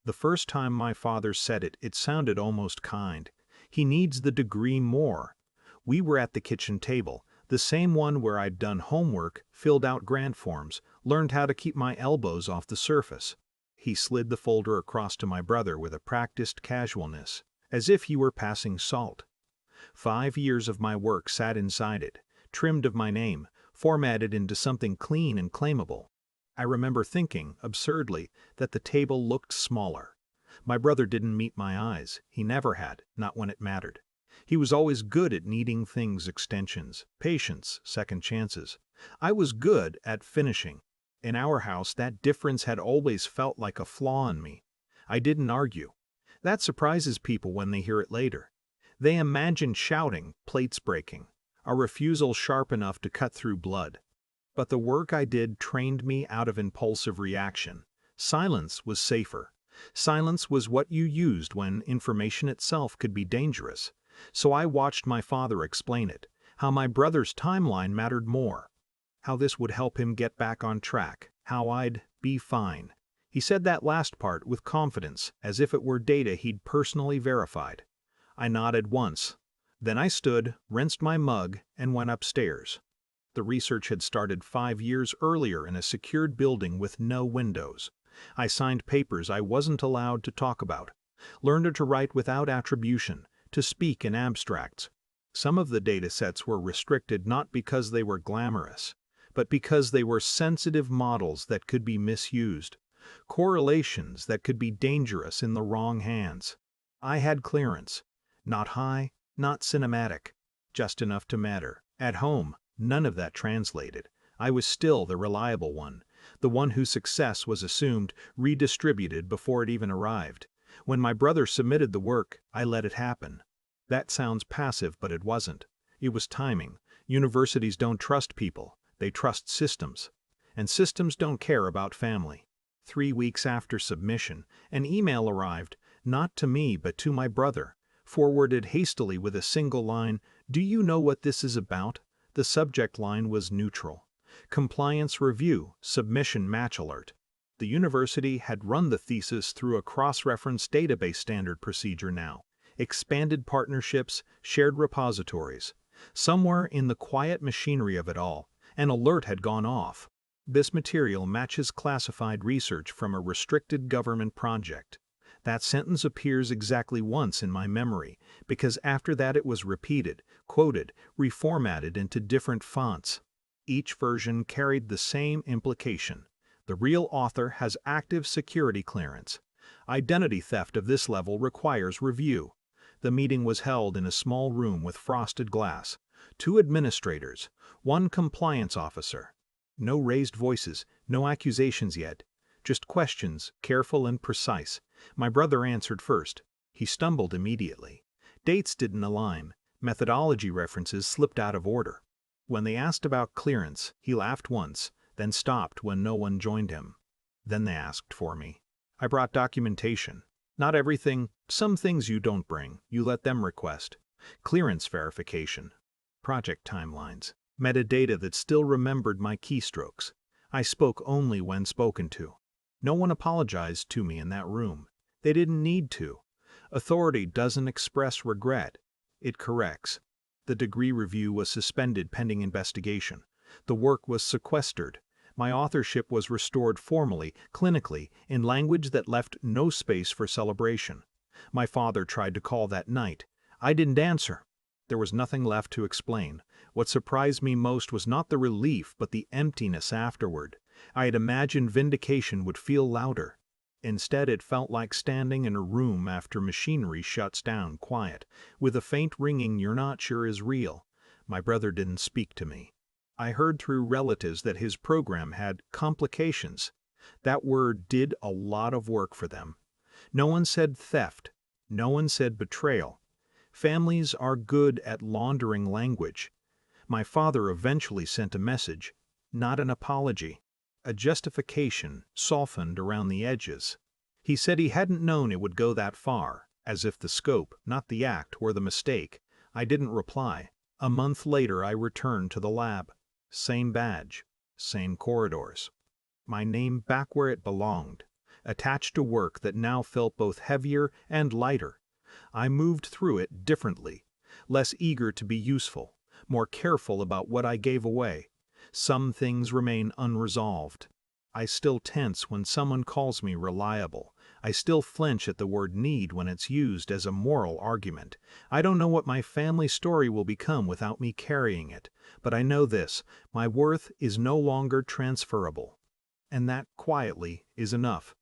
The first time my father said it, it sounded almost kind. He needs the degree more. We were at the kitchen table, the same one where I'd done homework, filled out grant forms, learned how to keep my elbows off the surface. He slid the folder across to my brother with a practiced casualness, as if he were passing salt. 5 years of my work sat inside it, trimmed of my name, formatted into something clean and claimable. I remember thinking, absurdly, that the table looked smaller. My brother didn't meet my eyes. He never had, not when it mattered. He was always good at needing things extensions, patience, second chances. I was good at finishing. In our house, that difference had always felt like a flaw in me. I didn't argue. That surprises people when they hear it later. They imagine shouting, plates breaking, a refusal sharp enough to cut through blood. But the work I did trained me out of impulsive reaction. Silence was safer. Silence was what you used when information itself could be dangerous. So I watched my father explain it, how my brother's timeline mattered more, how this would help him get back on track, how I'd be fine. He said that last part with confidence, as if it were data he'd personally verified. I nodded once. Then I stood, rinsed my mug, and went upstairs. The research had started 5 years earlier in a secured building with no windows. I signed papers I wasn't allowed to talk about, learned to write without attribution, to speak in abstracts. Some of the data sets were restricted not because they were glamorous, but because they were sensitive models that could be misused, correlations that could be dangerous in the wrong hands. I had clearance. Not high, not cinematic, just enough to matter. At home, none of that translated. I was still the reliable one, the one whose success was assumed, redistributed before it even arrived. When my brother submitted the work, I let it happen. That sounds passive, but it wasn't. It was timing. Universities don't trust people, they trust systems. And systems don't care about family. 3 weeks after submission, an email arrived, not to me but to my brother, forwarded hastily with a single line, "Do you know what this is about?" The subject line was neutral. Compliance review, submission match alert. The university had run the thesis through a cross-reference database standard procedure now. Expanded partnerships, shared repositories. Somewhere in the quiet machinery of it all, an alert had gone off. This material matches classified research from a restricted government project. That sentence appears exactly once in my memory, because after that it was repeated, quoted, reformatted into different fonts. Each version carried the same implication. The real author has active security clearance. Identity theft of this level requires review. The meeting was held in a small room with frosted glass. 2 administrators, 1 compliance officer. No raised voices, no accusations yet. Just questions, careful and precise. My brother answered first. He stumbled immediately. Dates didn't align. Methodology references slipped out of order. When they asked about clearance, he laughed once, then stopped when no one joined him. Then they asked for me. I brought documentation. Not everything, some things you don't bring, you let them request. Clearance verification. Project timelines. Metadata that still remembered my keystrokes. I spoke only when spoken to. No one apologized to me in that room. They didn't need to. Authority doesn't express regret. It corrects. The degree review was suspended pending investigation. The work was sequestered. My authorship was restored formally, clinically, in language that left no space for celebration. My father tried to call that night. I didn't answer. There was nothing left to explain. What surprised me most was not the relief but the emptiness afterward. I had imagined vindication would feel louder. Instead, it felt like standing in a room after machinery shuts down, quiet, with a faint ringing you're not sure is real. My brother didn't speak to me. I heard through relatives that his program had complications. That word did a lot of work for them. No one said theft. No one said betrayal. Families are good at laundering language. My father eventually sent a message, not an apology, a justification softened around the edges. He said he hadn't known it would go that far, as if the scope, not the act, were the mistake. I didn't reply. A month later I returned to the lab. Same badge, same corridors. My name back where it belonged. attached to work that now felt both heavier and lighter. I moved through it differently, less eager to be useful, more careful about what I gave away. Some things remain unresolved. I still tense when someone calls me reliable. I still flinch at the word need when it's used as a moral argument. I don't know what my family story will become without me carrying it, but I know this: my worth is no longer transferable. And that, quietly, is enough.